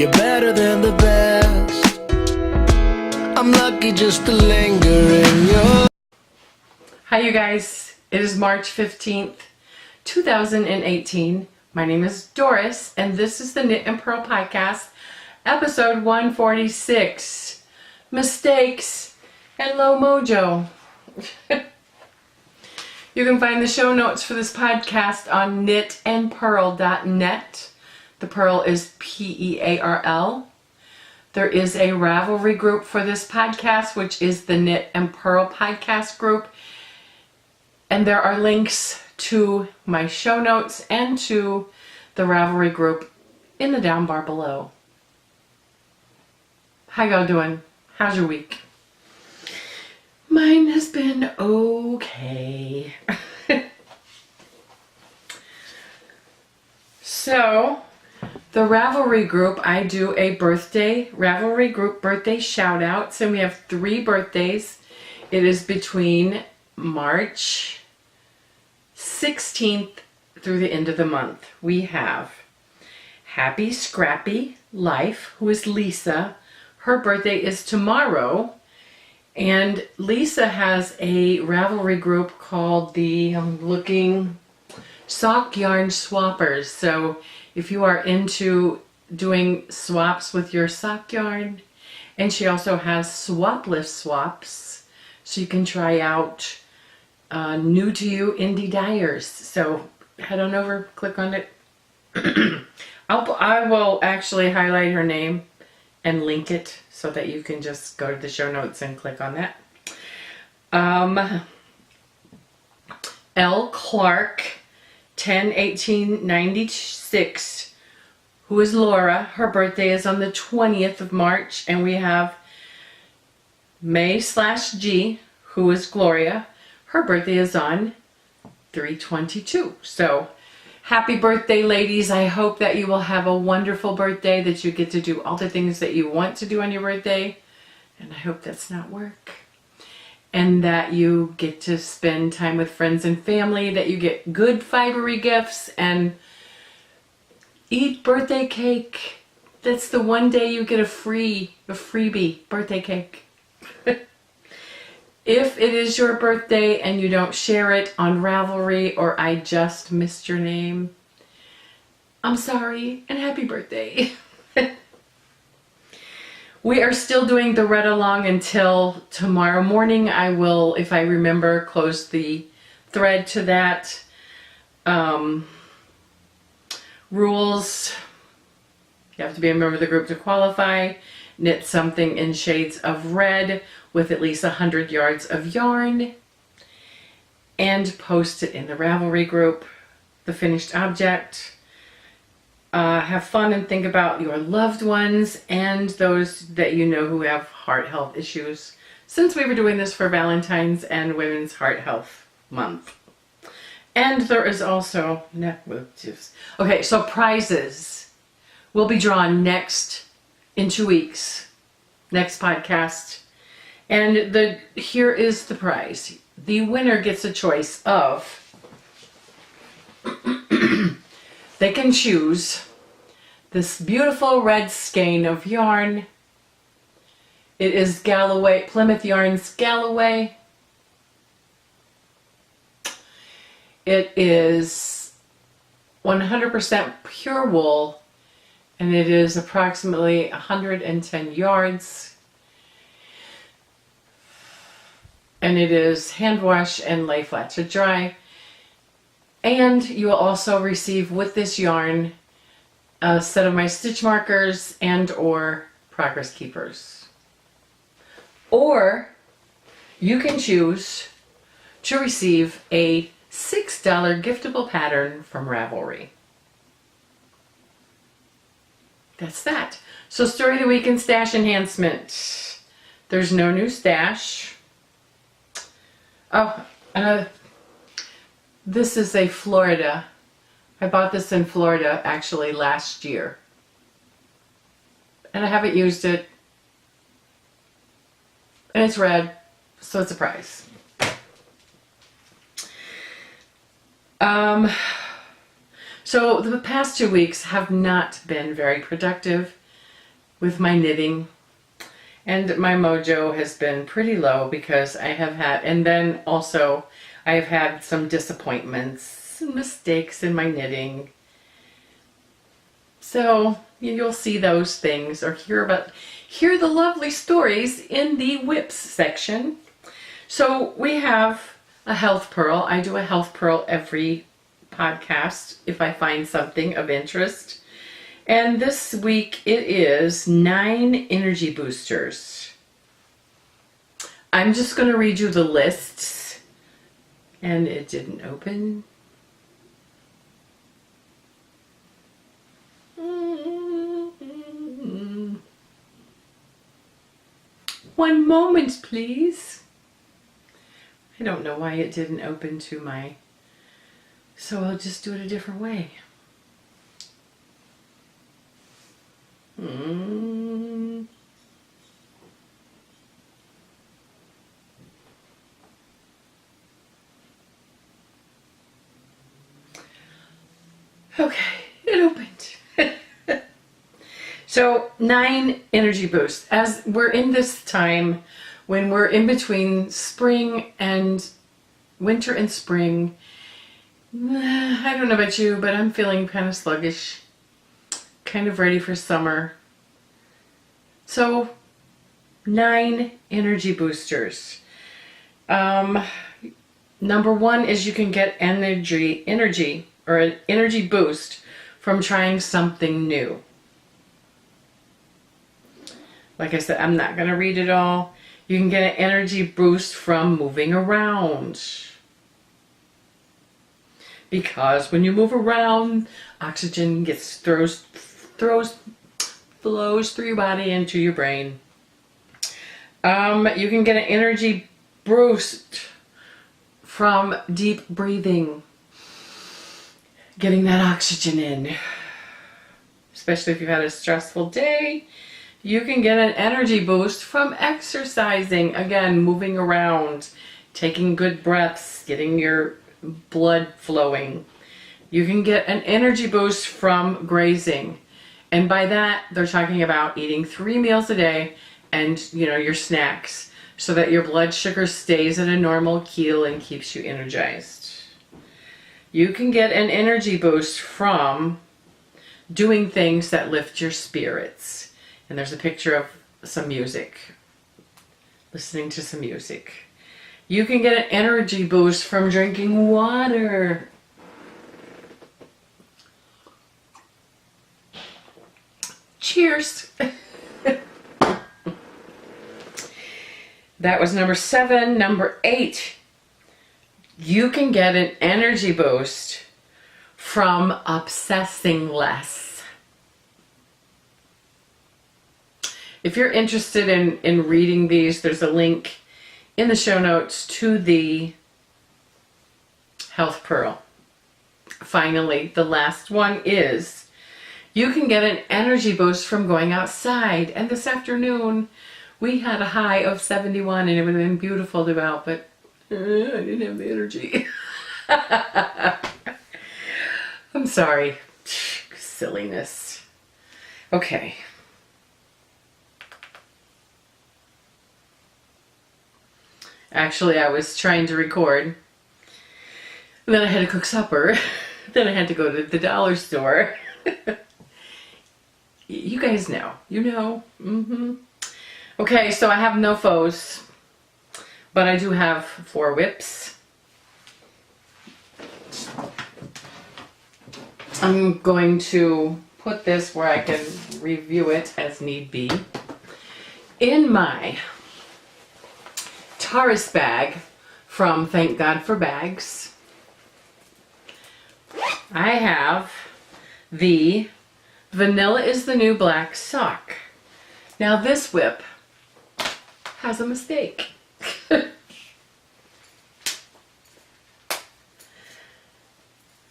You're better than the best. I'm lucky just to linger in your... Hi you guys, it is March 15th, 2018. My name is Doris and this is the Knit and Purl Podcast, episode 146, Mistakes and Low Mojo. You can find the show notes for this podcast on knitandpurl.net. The Purl is P-E-A-R-L. There is a Ravelry group for this podcast, which is the Knit and Purl Podcast group. And there are links to my show notes and to the Ravelry group in the down bar below. How y'all doing? How's your week? Mine has been okay. So, the Ravelry group, I do a Ravelry group birthday shout outs, and we have 3 birthdays. It is between March 16th through the end of the month. We have Happy Scrappy Life, who is Lisa. Her birthday is tomorrow. And Lisa has a Ravelry group called the, Sock Yarn Swappers. So if you are into doing swaps with your sock yarn, and she also has swap lift swaps, so you can try out new to you indie dyers. So head on over, click on it. I will actually highlight her name and link it so that you can just go to the show notes and click on that. L. Clark, 10/18/96, who is Laura. Her birthday is on the 20th of March. And we have May/G, who is Gloria. Her birthday is on 3/22. So happy birthday, ladies. I hope that you will have a wonderful birthday, that you get to do all the things that you want to do on your birthday. And I hope that's not work. And that you get to spend time with friends and family, that you get good fibery gifts and eat birthday cake. That's the one day you get a freebie birthday cake. If it is your birthday and you don't share it on Ravelry, or I just missed your name, I'm sorry and happy birthday. We are still doing the read along until tomorrow morning. I will, if I remember, close the thread to that. Rules: you have to be a member of the group to qualify. Knit something in shades of red with at least 100 yards of yarn, and post it in the Ravelry group, the finished object. Have fun and think about your loved ones and those that you know who have heart health issues, since we were doing this for Valentine's and Women's Heart Health Month. And there is also, okay, so prizes will be drawn in 2 weeks, next podcast. And here is the prize. The winner gets a choice of, they can choose this beautiful red skein of yarn. It is Plymouth Yarns Galloway. It is 100% pure wool, and it is approximately 110 yards. And it is hand wash and lay flat to dry. And you will also receive with this yarn a set of my stitch markers and or progress keepers. Or you can choose to receive a $6 giftable pattern from Ravelry. That's that. So story of the week and stash enhancement. There's no new stash. Oh, this is a Florida. I bought this in Florida actually last year. And I haven't used it. And it's red, so it's a prize. So the past 2 weeks have not been very productive. with my knitting. And my mojo has been pretty low because I have had, and then also I have had some disappointments and mistakes in my knitting. So you'll see those things or hear the lovely stories in the whips section. So we have a health pearl. I do a health pearl every podcast if I find something of interest. And this week it is 9 energy boosters. I'm just going to read you the lists. And it didn't open. One moment, please. I don't know why it didn't open to my... So I'll just do it a different way. Okay, it opened. So 9 energy boosts. As we're in this time when we're in between spring and winter and spring, I don't know about you, but I'm feeling kind of sluggish, kind of ready for summer. So 9 energy boosters. Number 1 is you can get energy or an energy boost from trying something new. Like I said, I'm not going to read it all. You can get an energy boost from moving around. Because when you move around, oxygen flows through your body into your brain. You can get an energy boost from deep breathing. Getting that oxygen in. Especially if you've had a stressful day. You can get an energy boost from exercising. Again, moving around, taking good breaths, getting your blood flowing. You can get an energy boost from grazing. And by that, they're talking about eating 3 meals a day and, your snacks so that your blood sugar stays at a normal keel and keeps you energized. You can get an energy boost from doing things that lift your spirits. And there's a picture of some music. Listening to some music. You can get an energy boost from drinking water. Cheers. That was number 7. Number 8. You can get an energy boost from obsessing less. If you're interested in reading these, there's a link in the show notes to the Health Pearl. Finally, the last one is you can get an energy boost from going outside. And this afternoon, we had a high of 71 and it would have been beautiful to go out, but I didn't have the energy. I'm sorry. Silliness. Okay. Actually, I was trying to record. And then I had to cook supper. Then I had to go to the dollar store. You guys know. You know. Okay, so I have no foes. But I do have 4 whips. I'm going to put this where I can review it as need be. In my Taurus bag from Thank God for Bags, I have the Vanilla is the New Black sock. Now this whip has a mistake.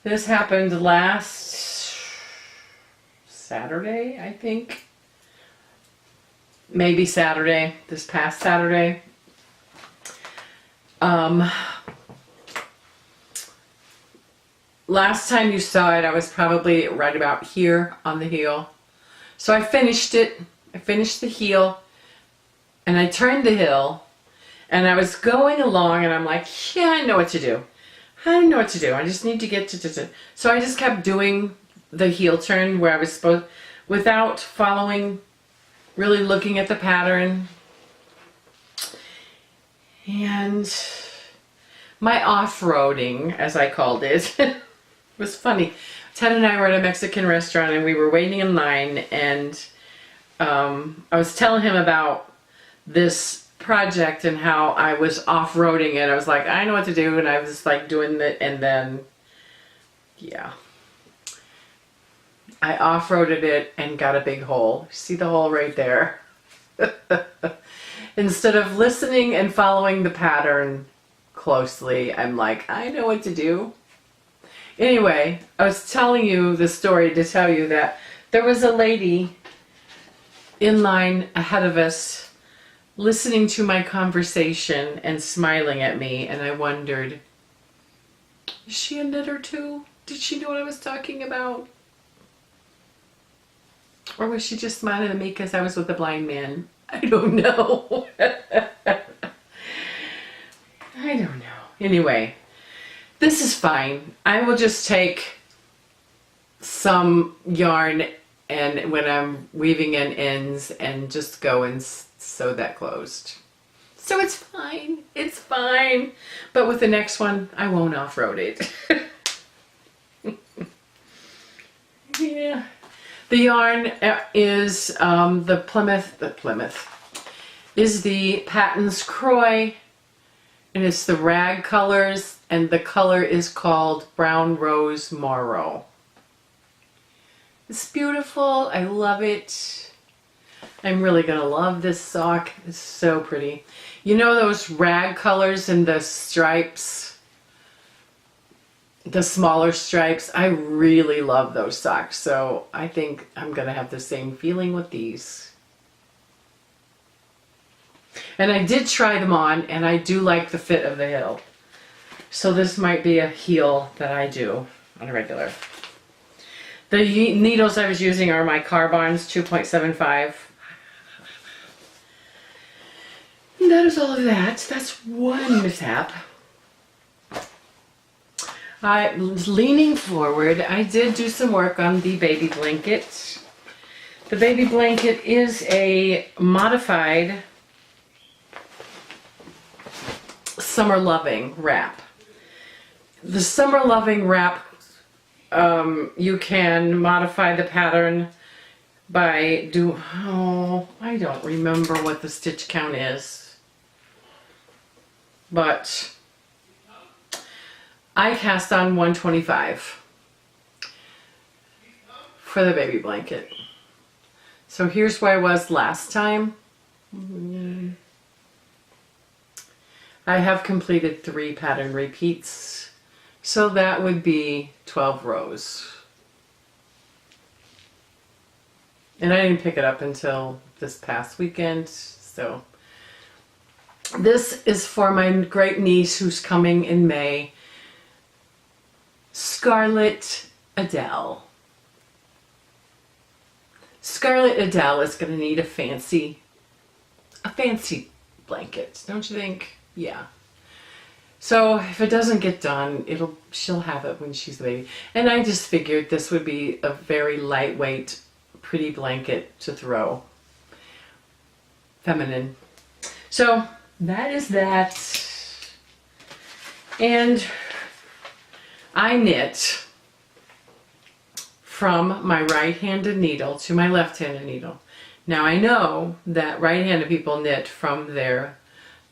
This happened last Saturday, I think. Maybe Saturday, this past Saturday. Last time you saw it, I was probably right about here on the heel. So I finished it I finished the heel and I turned the heel and I was going along and I'm like, yeah, I know what to do. I know what to do. I just need to get to. So I just kept doing the heel turn where I was supposed, without following, really looking at the pattern. And my off-roading, as I called it, was funny. Ted and I were at a Mexican restaurant and we were waiting in line, and I was telling him about this project and how I was off-roading it. I was like, I know what to do, and I was like doing it, and then yeah, I off-roaded it and got a big hole. See the hole right there? Instead of listening and following the pattern closely, I'm like, I know what to do. Anyway, I was telling you the story to tell you that there was a lady in line ahead of us listening to my conversation and smiling at me, and I wondered, is she a knitter too? Did she know what I was talking about? Or was she just smiling at me because I was with a blind man? I don't know. I don't know. Anyway, this is fine. I will just take some yarn and when I'm weaving in ends and just go and sew that closed. So it's fine. It's fine. But with the next one, I won't off-road it. Yeah. The yarn is the Plymouth is the Patton's Croy, and it's the rag colors, and the color is called Brown Rose Morrow. It's beautiful. I love it. I'm really gonna love this sock. It's so pretty. You know those rag colors and the stripes? The smaller stripes? I really love those socks. So I think I'm gonna have the same feeling with these. And I did try them on, and I do like the fit of the heel. So this might be a heel that I do on a regular. The needles I was using are my Carbons 2.75. And that is all of that. That's one mishap. I was leaning forward. I did do some work on the baby blanket. The baby blanket is a modified Summer Loving wrap. The Summer Loving wrap, you can modify the pattern by I don't remember what the stitch count is, but I cast on 125 for the baby blanket. So here's where I was last time. I have completed 3 pattern repeats, so that would be 12 rows. And I didn't pick it up until this past weekend, so this is for my great niece who's coming in May, Scarlett Adele. Scarlett Adele is going to need a fancy blanket, don't you think? Yeah. So if it doesn't get done, she'll have it when she's a baby. And I just figured this would be a very lightweight, pretty blanket to throw. Feminine. So that is that. And I knit from my right-handed needle to my left-handed needle. Now I know that right-handed people knit from their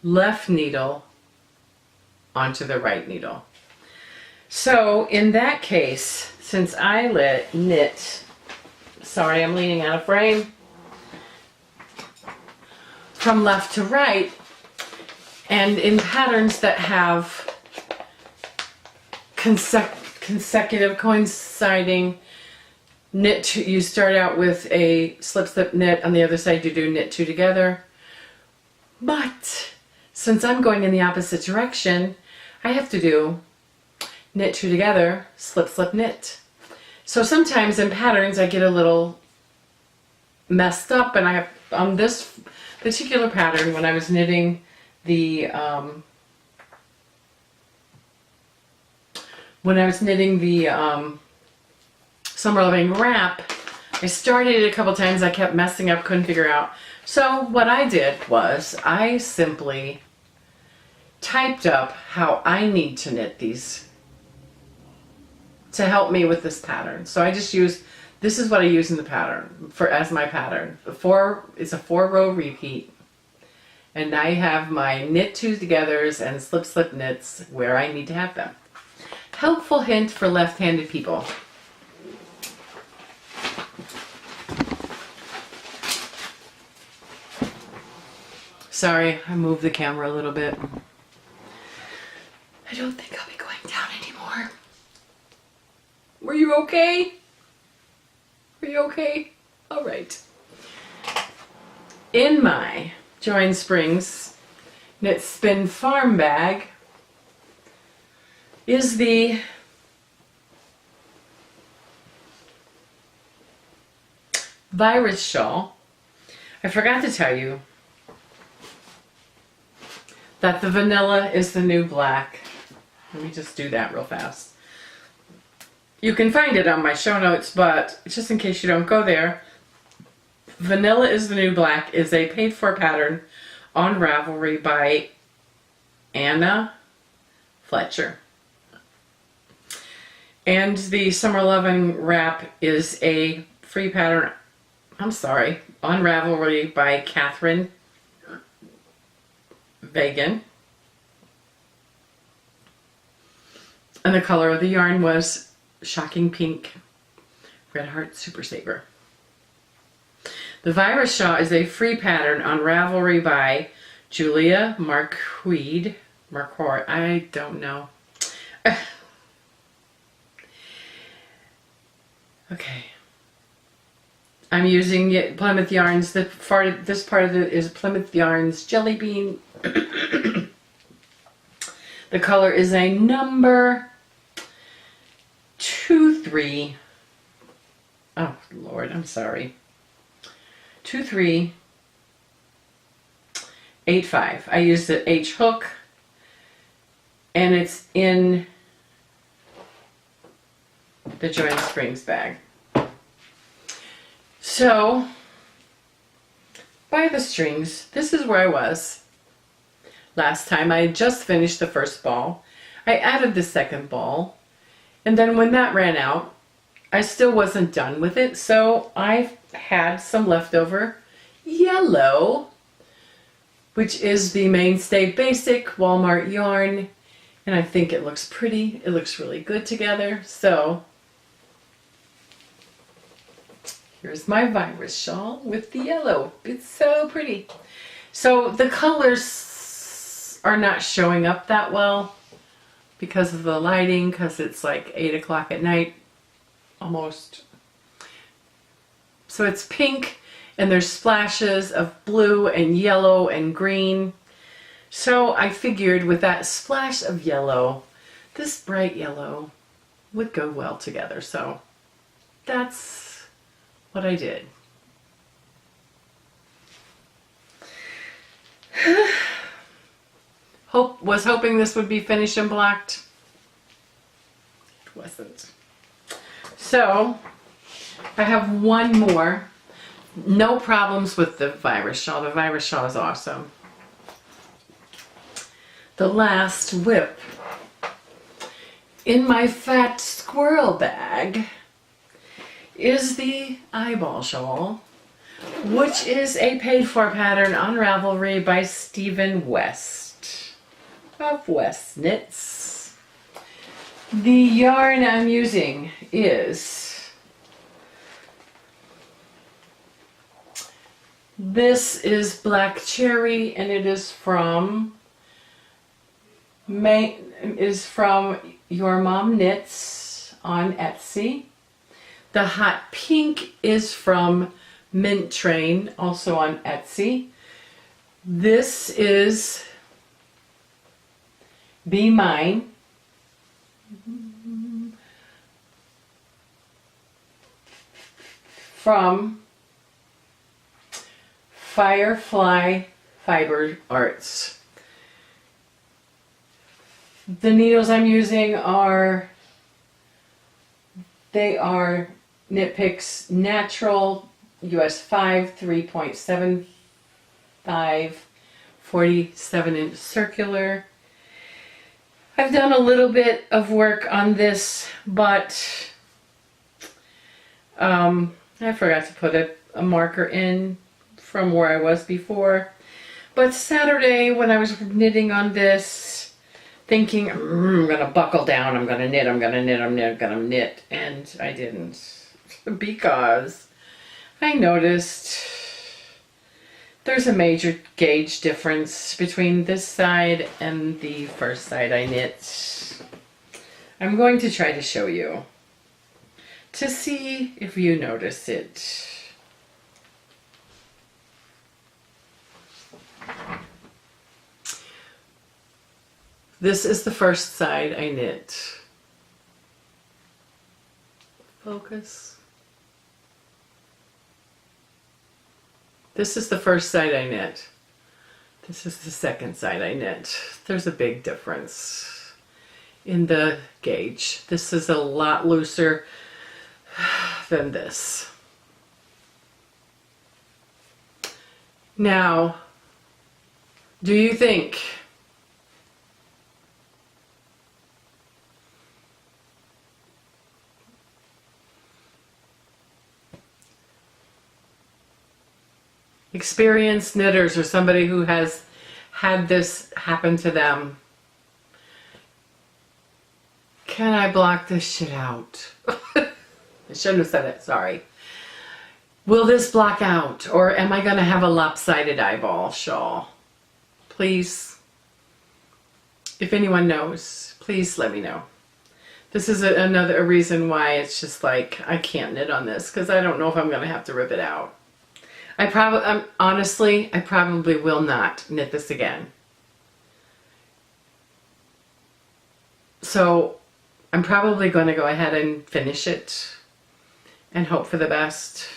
left needle onto the right needle. So in that case, since I knit, sorry, I'm leaning out of frame, from left to right, and in patterns that have consecutive coinciding knit, you start out with a slip knit, on the other side you do knit 2 together. But since I'm going in the opposite direction, I have to do knit 2 together, slip knit. So sometimes in patterns I get a little messed up, and I have on this particular pattern when I was knitting the Summer Loving wrap, I started it a couple times. I kept messing up, couldn't figure out. So what I did was I simply typed up how I need to knit these to help me with this pattern. So I just use, this is what I use in the pattern as my pattern. It's a 4-row repeat. And I have my knit 2-togethers and slip knits where I need to have them. Helpful hint for left-handed people. Sorry, I moved the camera a little bit. I don't think I'll be going down anymore. Were you okay? Were you okay? All right. In my Join Springs Knit Spin Farm bag is the virus shawl. I forgot to tell you that the vanilla is the new black. Let me just do that real fast. You can find it on my show notes, but just in case you don't go there, Vanilla is the New Black is a paid-for pattern on Ravelry by Anna Fletcher. And the Summer Loving wrap is a free pattern, on Ravelry by Catherine Vagan. And the color of the yarn was Shocking Pink Red Heart Super Saver. The Virus Shawl is a free pattern on Ravelry by Julia Marquardt. I don't know. Okay. I'm using Plymouth Yarns. This part of it is Plymouth Yarns Jelly Bean. The color is a number 23. Oh, Lord, I'm sorry. 2385. I used the H hook, and it's in the Join Springs bag. So, by the strings, this is where I was last time. I had just finished the first ball. I added the second ball, and then when that ran out, I still wasn't done with it, so I had some leftover yellow, which is the Mainstay Basic Walmart yarn, and I think it looks pretty. It looks really good together, so here's my virus shawl with the yellow. It's so pretty. So the colors are not showing up that well because of the lighting, because it's like 8 o'clock at night, almost. So it's pink, and there's splashes of blue and yellow and green. So I figured with that splash of yellow, this bright yellow would go well together. So that's what I did. Was hoping this would be finished and blocked. It wasn't. So I have one more. No problems with the virus shawl. The virus shawl is awesome. The last whip in my fat squirrel bag is the eyeball shawl, which is a paid-for pattern on Ravelry by Stephen West of West Knits. The yarn I'm using is Black Cherry, and it is from Your Mom Knits on Etsy. The Hot Pink is from Mint Train, also on Etsy. This is Be Mine. From Firefly Fiber Arts. The needles I'm using are Knit Picks Natural US 5 3.75 47-inch circular. I've done a little bit of work on this, but I forgot to put a marker in from where I was before. But Saturday when I was knitting on this, thinking I'm gonna buckle down, I'm gonna knit, I'm gonna knit, I'm gonna knit, and I didn't, because I noticed there's a major gauge difference between this side and the first side I knit. I'm going to try to show you to see if you notice it. This is the first side I knit. Focus. This is the first side I knit. This is the second side I knit. There's a big difference in the gauge. This is a lot looser than this. Now, do you think experienced knitters or somebody who has had this happen to them, can I block this shit out? I shouldn't have said it, sorry. Will this block out, or am I gonna have a lopsided eyeball shawl? Please, if anyone knows, please let me know. This is another reason why it's just like, I can't knit on this, because I don't know if I'm gonna have to rip it out. Honestly, I probably will not knit this again. So I'm probably going to go ahead and finish it and hope for the best.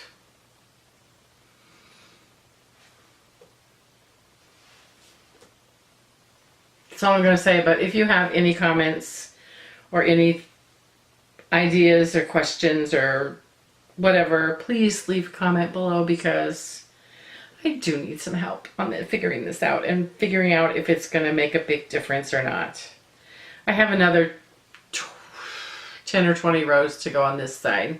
That's all I'm going to say. But if you have any comments or any ideas or questions or whatever, please leave a comment below, because I do need some help on figuring this out and figuring out if it's going to make a big difference or not. I have another 10 or 20 rows to go on this side.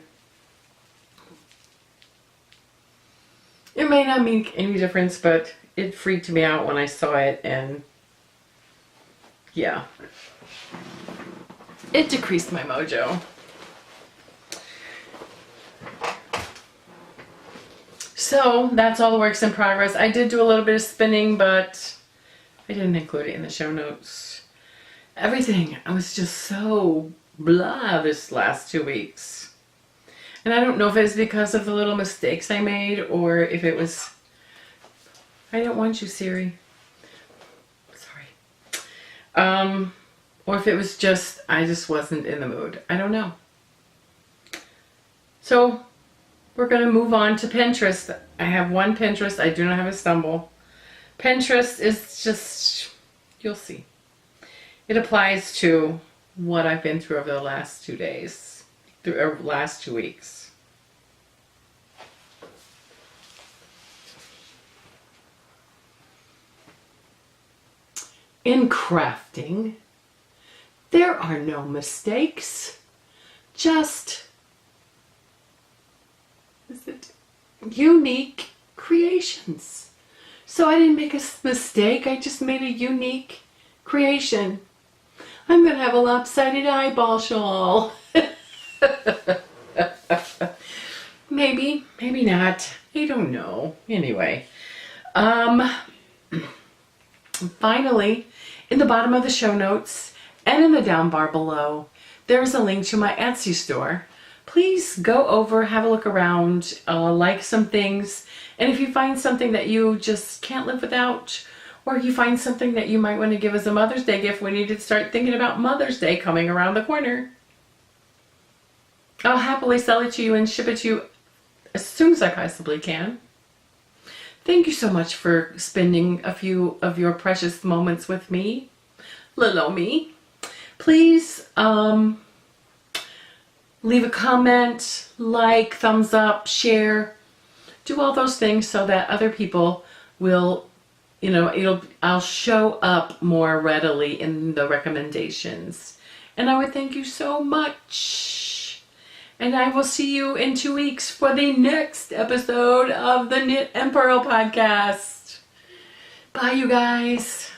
It may not make any difference, but it freaked me out when I saw it, and yeah, it decreased my mojo. So that's all the works in progress. I did do a little bit of spinning, but I didn't include it in the show notes. Everything, I was just so blah this last 2 weeks. And I don't know if it's because of the little mistakes I made, or if it was, I don't want you, Siri. Sorry. Or if it was just, I just wasn't in the mood. I don't know. So we're going to move on to Pinterest. I have one Pinterest. I do not have a stumble. Pinterest is just, you'll see. It applies to what I've been through over the last 2 days, or last 2 weeks. In crafting, there are no mistakes, just unique creations. So I didn't make a mistake, I just made a unique creation. I'm gonna have a lopsided eyeball shawl. Maybe, maybe not. I don't know. Anyway, finally, in the bottom of the show notes and in the down bar below, there's a link to my Etsy store. Please go over, have a look around, like some things, and if you find something that you just can't live without, or you find something that you might want to give as a Mother's Day gift, we need to start thinking about Mother's Day coming around the corner, I'll happily sell it to you and ship it to you as soon as I possibly can. Thank you so much for spending a few of your precious moments with me, little me. Please leave a comment, like, thumbs up, share, do all those things so that other people will, I'll show up more readily in the recommendations. And I would thank you so much. And I will see you in 2 weeks for the next episode of the Knit and Purl podcast. Bye, you guys.